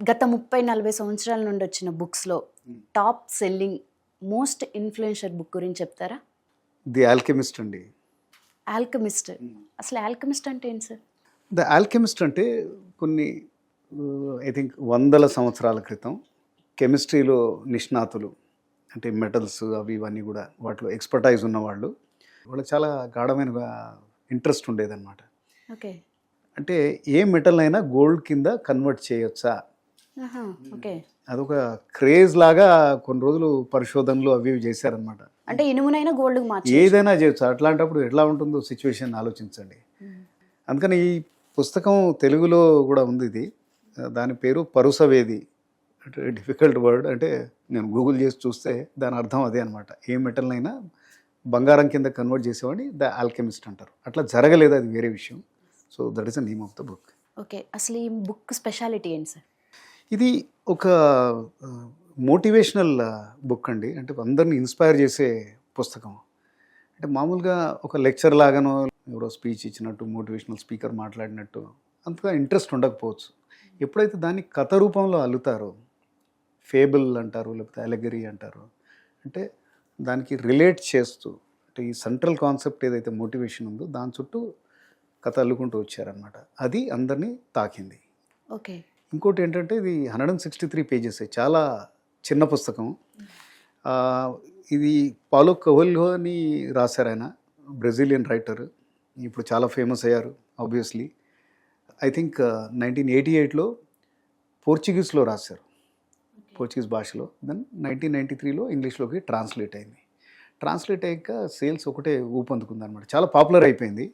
గత 30-40 సంవత్సరాల నుండి వచ్చిన బుక్స్లో top selling most influential book గురించి చెప్తారా? ది ఆల్కెమిస్ట్ అండి. ఆల్కెమిస్ట్. అసలు ఆల్కెమిస్ట్ అంటే ఏంటి సార్? ద ఆల్కెమిస్ట్ అంటే కొన్ని ఐ థింక్ వందల సంవత్సరాల క్రితం కెమిస్ట్రీలో నిష్ణాతులు, అంటే మెటల్స్ అవి ఇవన్నీ కూడా వాటిలో ఎక్స్పర్టైజ్ ఉన్నవాళ్ళు, వాళ్ళకి చాలా గాఢమైన ఇంట్రెస్ట్ ఉండేదన్నమాట. ఓకే. అంటే ఏ మెటల్ అయినా గోల్డ్ కింద కన్వర్ట్ చేయొచ్చా, ఓకే. అదొక క్రేజ్ లాగా కొన్ని రోజులు పరిశోధనలు అవి ఇవి చేశారనమాట. అంటే ఇనుమునైనా గోల్డ్ మార్చి ఏదైనా చేయొచ్చు. అట్లాంటప్పుడు ఎట్లా ఉంటుందో సిచ్యువేషన్ ఆలోచించండి. అందుకని ఈ పుస్తకం తెలుగులో కూడా ఉంది. ఇది దాని పేరు పరుసవేది. అంటే డిఫికల్ట్ వర్డ్, అంటే నేను గూగుల్ చేసి చూస్తే దాని అర్థం అదే అనమాట. ఏ మెటల్నైనా బంగారం కింద కన్వర్ట్ చేసేవాడిని ద ఆల్కెమిస్ట్ అంటారు. అట్లా జరగలేదు, అది వేరే విషయం. So that is the name of the book. Okay. అసలు ఈ బుక్ స్పెషాలిటీ ఏంటి సార్? ఇది ఒక మోటివేషనల్ బుక్ అండి. అంటే అందరిని ఇన్స్పైర్ చేసే పుస్తకం. అంటే మామూలుగా ఒక లెక్చర్ లాగానో ఎవరో స్పీచ్ ఇచ్చినట్టు, మోటివేషనల్ స్పీకర్ మాట్లాడినట్టు అంతగా ఇంట్రెస్ట్ ఉండకపోవచ్చు. ఎప్పుడైతే దాన్ని కథ రూపంలో అల్లుతారో, ఫేబుల్ అంటారు, లేకపోతే అలెగరీ అంటారు, అంటే దానికి రిలేట్ చేస్తూ, అంటే ఈ సెంట్రల్ కాన్సెప్ట్ ఏదైతే మోటివేషన్ ఉందో దాని చుట్టూ కథ అల్లుకుంటూ వచ్చారనమాట. అది అందరినీ తాకింది. ఓకే. ఇంకోటి ఏంటంటే ఇది 163 పేజెస్, చాలా చిన్న పుస్తకం. ఇది పాలో కోయెల్హో అని రాశారు. ఆయన బ్రెజిలియన్ రైటర్, ఇప్పుడు చాలా ఫేమస్ అయ్యారు ఆబ్వియస్లీ. ఐ థింక్ 1988లో పోర్చుగీస్లో రాశారు, పోర్చుగీస్ భాషలో. దెన్ 1993లో ఇంగ్లీష్లోకి ట్రాన్స్లేట్ అయింది. ట్రాన్స్లేట్ అయ్యాక సేల్స్ ఒకటే ఊపందుకుంది అనమాట, చాలా పాపులర్ అయిపోయింది.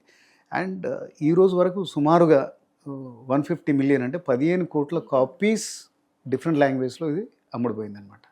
అండ్ ఈ రోజు వరకు సుమారుగా 150 మిలియన్, అంటే 15 కోట్ల కాపీస్ డిఫరెంట్ లాంగ్వేజ్లో ఇది అమ్ముడుపోయింది అనమాట.